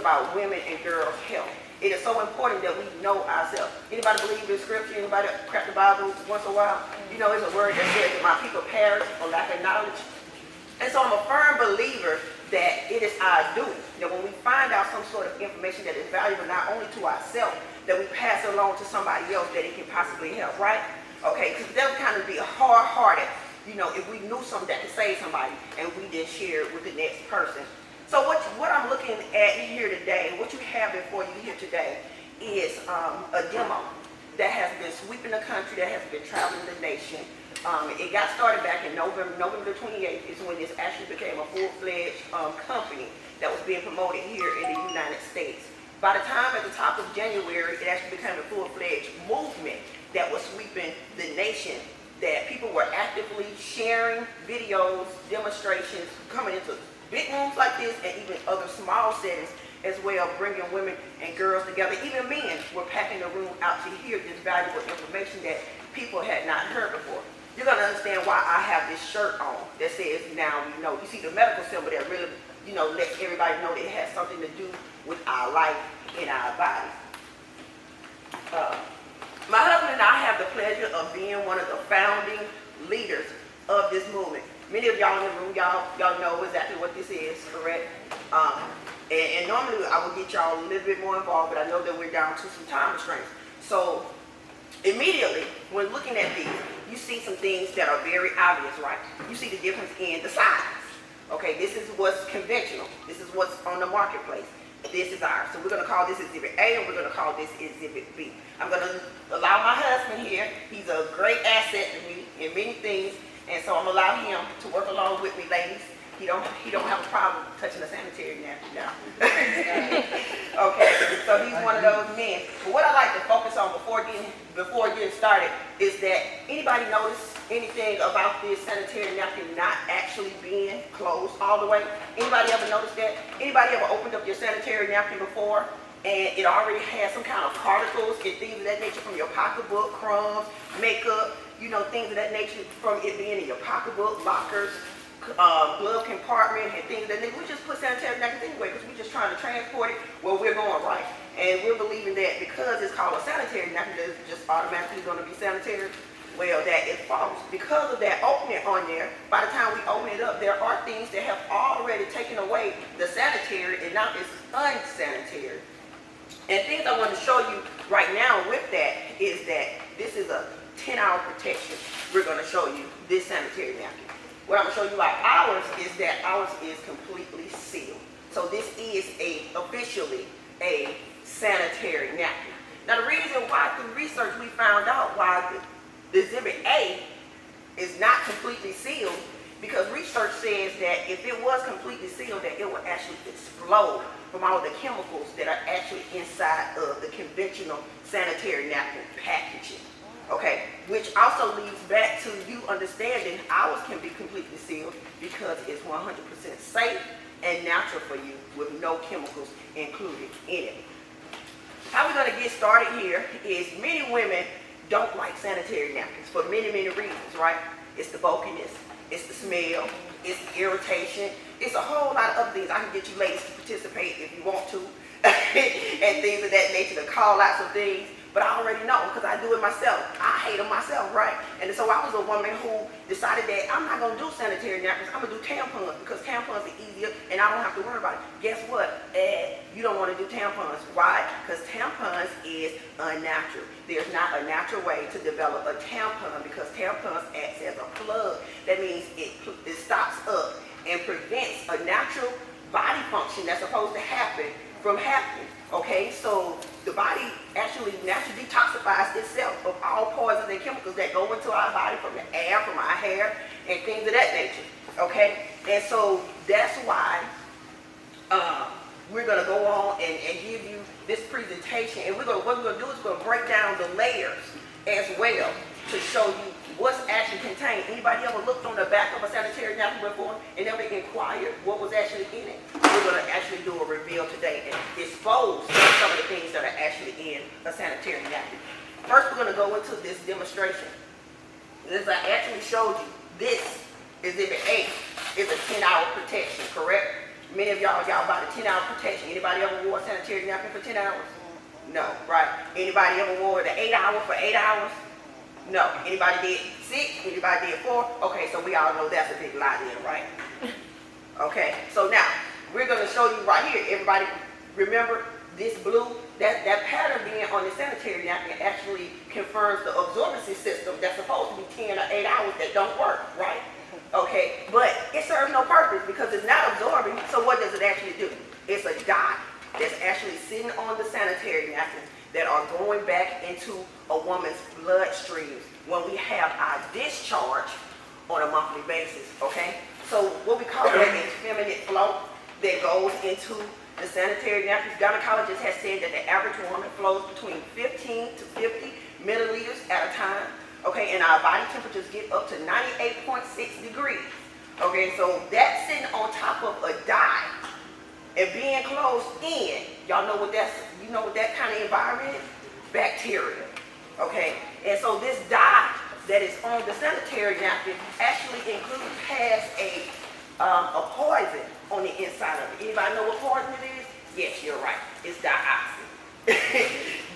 about women and girls' health. It is so important that we know ourselves. Anybody believe in scripture? Anybody crack the Bible once in a while? You know, it's a word that says that my people perish for lack of knowledge. And so I'm a firm believer that it is our duty that when we find out some sort of information that is valuable not only to ourselves, that we pass it along to somebody else that it can possibly help, right? Okay, because that would kind of be hard-hearted, you know, if we knew something that could save somebody and we didn't share it with the next person. So what I'm looking at here today, what you have before you here today, is a demo that has been sweeping the country, that has been traveling the nation. It got started back in November 28th is when this actually became a full-fledged company that was being promoted here in the United States. By the time at the top of January, it actually became a full-fledged movement that was sweeping the nation, that people were actively sharing videos, demonstrations, coming into big rooms like this and even other small settings as well, bringing women and girls together. Even men were packing the room out to hear this valuable information that people had not heard before. You're going to understand why I have this shirt on that says, "Now we know." You see the medical symbol that really, you know, lets everybody know that it has something to do with our life and our body. My husband and I have the pleasure of being one of the founding leaders of this movement. Many of y'all in the room, y'all know exactly what this is, correct? And normally I would get y'all a little bit more involved, but I know that we're down to some time restraints. So immediately, when looking at these, you see some things that are very obvious, right? You see the difference in the size. Okay, this is what's conventional. This is what's on the marketplace. This is ours. So we're going to call this Exhibit A, and we're going to call this Exhibit B. I'm going to allow my husband here. He's a great asset to me in many things. And so I'm allowing him to work along with me, ladies. He don't have a problem touching a sanitary napkin now. Okay, so he's one of those men. But what I like to focus on before getting started is that anybody notice anything about this sanitary napkin not actually being closed all the way? Anybody ever noticed that? Anybody ever opened up your sanitary napkin before and it already has some kind of particles and things of that nature from your pocketbook, crumbs, makeup, you know, things of that nature from it being in your pocketbook, lockers, glove compartment, and things of that nature. We just put sanitary napkins anyway because we're just trying to transport it where we're going, right? And we're believing that because it's called a sanitary napkin, that it's just automatically going to be sanitary. Well, that is false. Because of that opening on there, by the time we open it up, there are things that have already taken away the sanitary, and now it's unsanitary. And things I want to show you right now with that is that this is a 10-hour protection. We're going to show you this sanitary napkin. What I'm going to show you about ours is that ours is completely sealed. So this is officially a sanitary napkin. Now the reason why, through research, we found out why the Exhibit A is not completely sealed, because research says that if it was completely sealed, that it would actually explode from all the chemicals that are actually inside of the conventional sanitary napkin packaging. Okay, which also leads back to you understanding ours can be completely sealed because it's 100% safe and natural for you with no chemicals included in it. How we're going to get started here is many women don't like sanitary napkins for many, many reasons, right? It's the bulkiness, it's the smell, it's the irritation, it's a whole lot of other things. I can get you ladies to participate if you want to and things of that nature, to call out some things. But I already know because I do it myself. I hate them myself, right? And so I was a woman who decided that I'm not going to do sanitary napkins. I'm going to do tampons because tampons are easier and I don't have to worry about it. Guess what? You don't want to do tampons. Why? Because tampons is unnatural. There's not a natural way to develop a tampon because tampons acts as a plug. That means it stops up and prevents a natural body function that's supposed to happen from happening. Okay, so the body actually naturally detoxifies itself of all poisons and chemicals that go into our body from the air, from our hair, and things of that nature. Okay, and so that's why we're going to go on and give you this presentation, and what we're going to do is we're going to break down the layers as well to show you what's actually contained. Anybody ever looked on the back of a sanitary napkin before and ever inquired what was actually in it? We're going to actually do a reveal today and expose some of the things that are actually in a sanitary napkin. First, we're going to go into this demonstration. As I actually showed you, this Exhibit A is a 10-hour protection, correct? Many of y'all bought a 10-hour protection. Anybody ever wore a sanitary napkin for 10 hours? No, right? Anybody ever wore the 8-hour for 8 hours? No. Anybody did 6? Anybody did 4? Okay, so we all know that's a big lie then, right? Okay, so now we're going to show you right here. Everybody remember this blue? That pattern being on the sanitary napkin actually confirms the absorbency system that's supposed to be 10 or 8 hours that don't work, right? Okay, but it serves no purpose because it's not absorbing. So what does it actually do? It's a dye that's actually sitting on the sanitary napkins that are going back into a woman's bloodstreams when we have our discharge on a monthly basis, okay? So what we call that is feminine flow that goes into the sanitary napkins. Gynecologists have said that the average woman flows between 15 to 50 milliliters at a time, okay? And our body temperatures get up to 98.6 degrees, okay? So that's sitting on top of a dye and being closed in. Y'all know what that's, you know what that kind of environment is? Bacteria, okay? And so this dye that is on the sanitary napkin actually has a poison on the inside of it. Anybody know what poison it is? Yes, you're right. It's dioxin.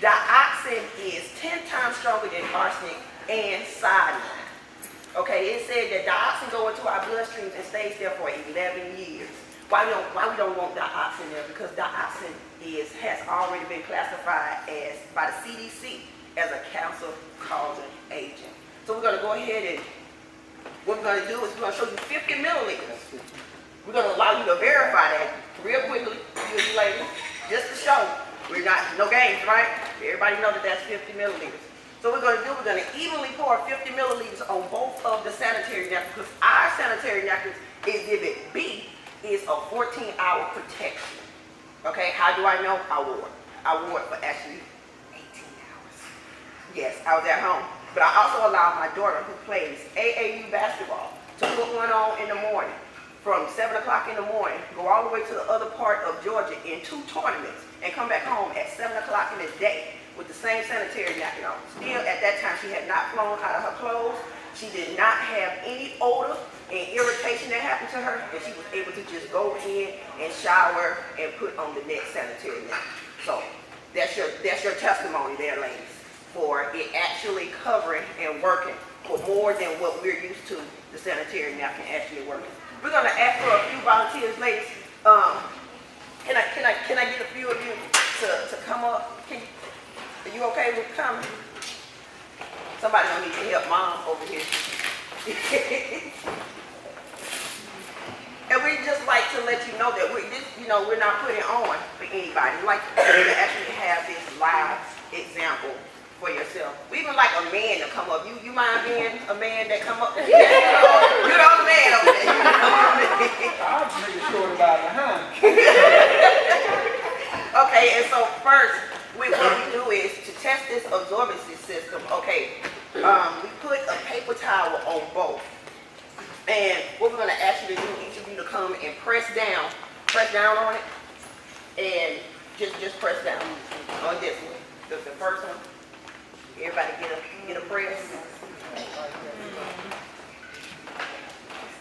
Dioxin is 10 times stronger than arsenic and cyanide. Okay, it said that dioxin goes into our bloodstreams and stays there for 11 years. Why we don't want dioxin there? Because dioxin has already been classified by the CDC as a cancer-causing agent. So we're going to go ahead and what we're going to do is we're going to show you 50 milliliters. We're going to allow you to verify that real quickly, you ladies, just to show we're not, no games, right? Everybody know that that's 50 milliliters. So what we're going to do, we're going to evenly pour 50 milliliters on both of the sanitary napkins because our sanitary napkins, Exhibit B, is a 14-hour protection. Okay, how do I know? I wore it for actually 18 hours. Yes, I was at home. But I also allow my daughter who plays AAU basketball to put one on in the morning from 7 o'clock in the morning, go all the way to the other part of Georgia in 2 tournaments and come back home at 7 o'clock in the day with the same sanitary napkin on. Still, at that time, she had not flown out of her clothes. She did not have any odor and irritation that happened to her, and she was able to just go in and shower and put on the next sanitary napkin. So that's your testimony there, ladies, for it actually covering and working for more than what we're used to the sanitary napkin actually working. We're going to ask for a few volunteers, ladies. Can I get a few of you to come up? Are you okay with coming? Somebody gonna need to help mom over here. And we just like to let you know that we're not putting on for anybody. We like to actually have this live example for yourself. We even like a man to come up. You mind being a man that come up? You're the only man over there. I'll just make it short about behind. Okay, and so first, what we do is to test this absorbency system. Okay, we put a paper towel on both. And what we're going to ask you to do, each of you to come and press down on it, and just press down on this one, the first one. Everybody get a press.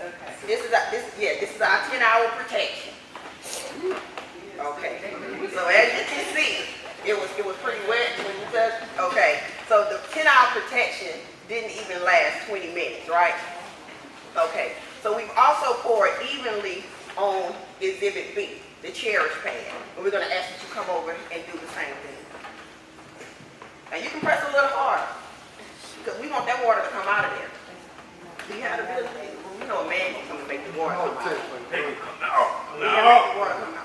Okay. This is our 10-hour protection. Okay. So as you can see, it was pretty wet when you touched. Okay. So the 10-hour protection didn't even last 20 minutes, right? Okay. So we've also poured evenly on Exhibit B, the cherish pad. And we're going to ask you to come over and do the same thing. And you can press a little harder because we want that water to come out of there. Do you have the ability? You know a man can come and make the water come out.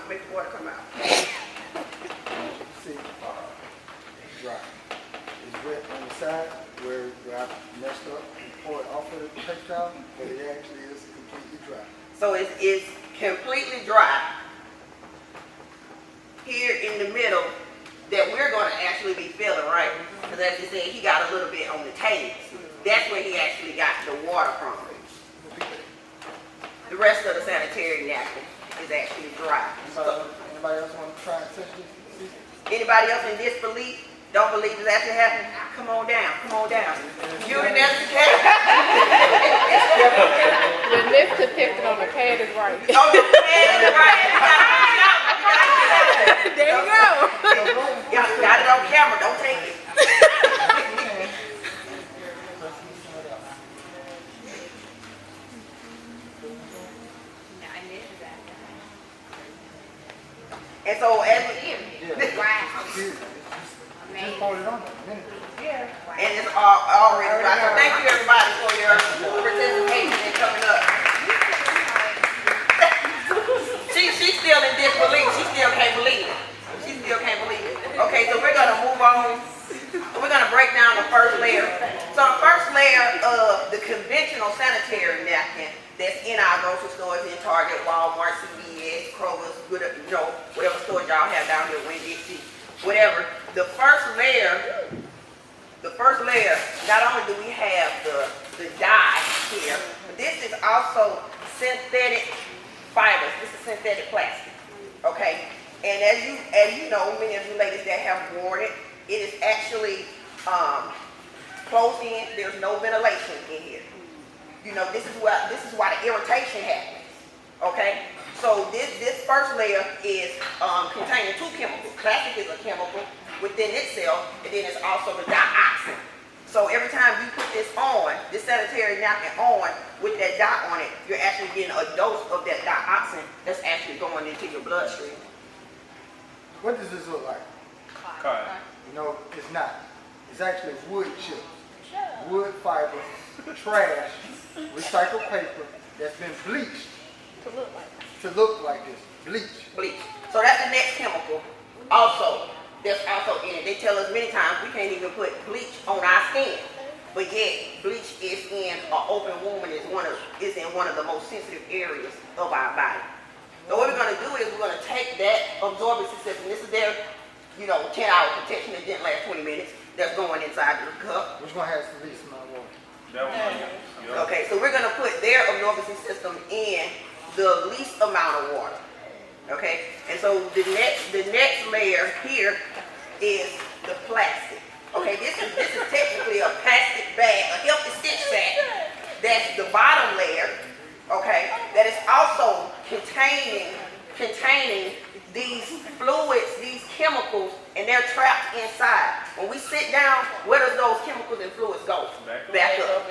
Make the water come out. See, it's dry. It's wet on the side where I messed up and poured off of the paper towel, but it actually is completely dry. So it is completely dry here in the middle that we're going to actually be feeling, right? Because as you said, he got a little bit on the tails. That's where he actually got the water from. The rest of the sanitary napkin is actually dry. Anybody else want to try and touch this? Anybody else in disbelief? Don't believe this actually happened? Come on down. You and that's the cat. The lift depicted on the pad is right. Oh, the pad is right. so as Just voted on it. and it's already dry. So thank you everybody for your participation and coming up. She's still in disbelief. She still can't believe it. She still can't believe it. Okay, so we're gonna move on. We're gonna break down the first layer. So the first layer of the conventional sanitary napkin that's in our grocery stores, in Target, Walmart, CVS, Kroger's, whatever stores y'all have down here, Winn-Dixie, whatever. The first layer, not only do we have the dye here, but this is also synthetic fibers. This is synthetic plastic. Okay? And as you know, many of you ladies that have worn it, it is actually closed in. There's no ventilation in here. You know, this is why the irritation happens. Okay? So this first layer is containing two chemicals. Plastic is a chemical within itself, and then it's also the dioxin. So every time you put this on, this sanitary napkin on, with that dye on it, you're actually getting a dose of that dioxin that's actually going into your bloodstream. What does this look like? Cotton. You know, it's not. It's actually wood chips, wood fiber, trash, recycled paper that's been bleached to look like this. Bleach. So that's the next chemical. Also, that's also in it. They tell us many times we can't even put bleach on our skin, but yet bleach is in an open wound and is in one of the most sensitive areas of our body. So what we're going to do is we're going to take that absorbency system. This is their 10-hour protection. It didn't last 20 minutes. That's going inside the cup. Which one has the least amount of water? That one. Okay, so we're going to put their absorbency system in the least amount of water. Okay, and so the next layer here is the plastic. Okay, this is technically a plastic bag, a healthy stitch bag. That's the bottom layer. Okay, that is also containing these fluids, these chemicals, and they're trapped inside. When we sit down, where does those chemicals and fluids go? Back up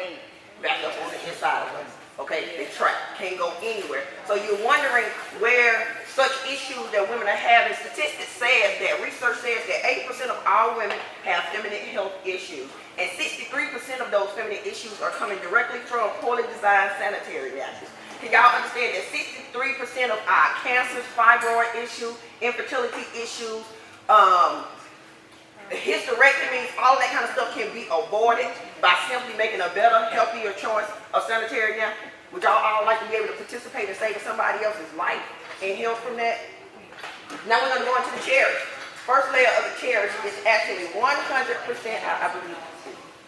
on the inside of us. Okay, they trap, can't go anywhere. So you're wondering where such issues that women are having. Statistics says that, research says that 8% of all women have feminine health issues. And 63% of those feminine issues are coming directly from poorly designed sanitary napkins. Can y'all understand that 63% of our cancers, fibroid issues, infertility issues, hysterectomies, all that kind of stuff can be avoided by simply making a better, healthier choice of sanitary napkin? Would y'all all like to be able to participate in saving somebody else's life and health from that? Now we're going to go into the cherries. First layer of the cherries is actually 100%, I believe,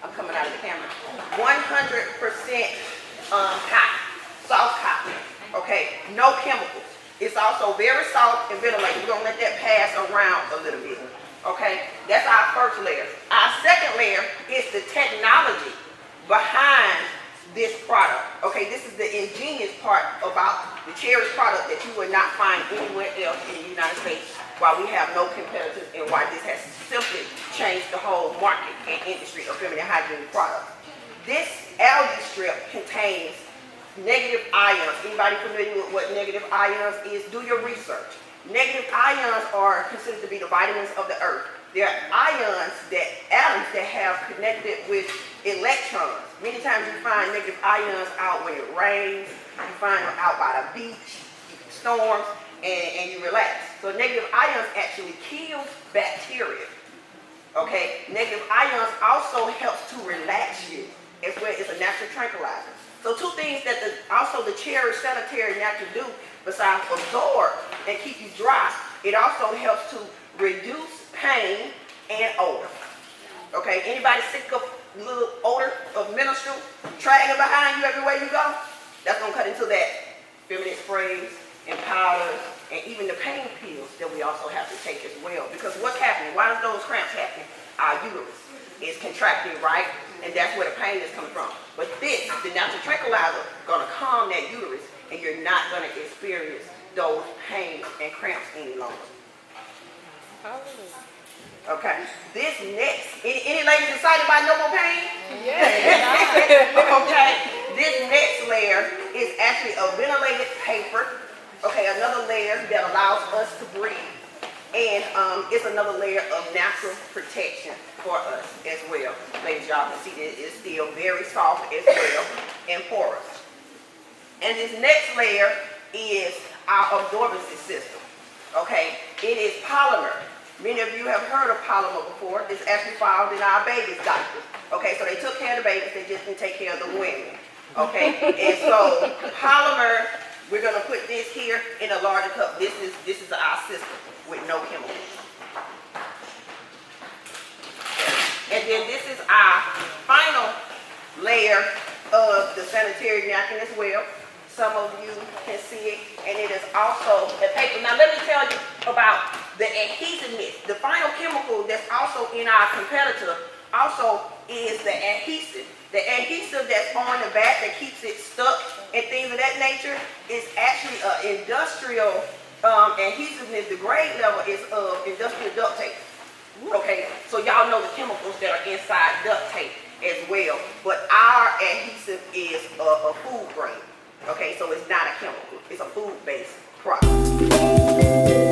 I'm coming out of the camera, 100% cotton, soft cotton, okay, no chemicals. It's also very soft and ventilated. We're going to let that pass around a little bit, okay? That's our first layer. Our second layer is the technology behind this product, okay? This is the ingenious part about the Cherish product that you would not find anywhere else in the United States, while we have no competitors, and why this has simply changed the whole market and industry of feminine hygiene products. This algae strip contains negative ions. Anybody familiar with what negative ions is? Do your research. Negative ions are considered to be the vitamins of the earth. They're atoms that have connected with electrons. Many times you find negative ions out when it rains, you find them out by the beach, storms, and you relax. So negative ions actually kills bacteria. Okay? Negative ions also helps to relax you as well. It's a natural tranquilizer. So two things that also the Cherish sanitary napkin do, besides absorb and keep you dry, it also helps to reduce pain and odor. Okay, anybody sick of little odor of menstrual dragging behind you everywhere you go? That's gonna cut into that feminine sprays and powders and even the pain pills that we also have to take as well. Because what's happening? Why does those cramps happen? Our uterus is contracting, right? And that's where the pain is coming from. But this, the natural tranquilizer, gonna calm that uterus, and you're not gonna experience those pains and cramps any longer. Okay. This next, any ladies excited about no more pain? Yeah. Okay. This next layer is actually a ventilated paper. Okay, another layer that allows us to breathe. And it's another layer of natural protection for us as well. Ladies, y'all can see that it's still very soft as well and porous. And this next layer is our absorbency system. Okay, it is polymer. Many of you have heard of polymer before. It's actually found in our babies' diapers. Okay, so they took care of the babies, they just didn't take care of the women. Okay, and so polymer, we're gonna put this here in a larger cup. This is our system with no chemicals. And then this is our final layer of the sanitary napkin as well. Some of you can see it, and it is also the paper. Now let me tell you about the adhesiveness. The final chemical that's also in our competitor also is the adhesive. The adhesive that's on the back that keeps it stuck and things of that nature is actually an industrial adhesiveness. The grade level is of industrial duct tape. Okay, so y'all know the chemicals that are inside duct tape as well, but our adhesive is a food grade. Okay, so it's not a chemical, it's a food-based product.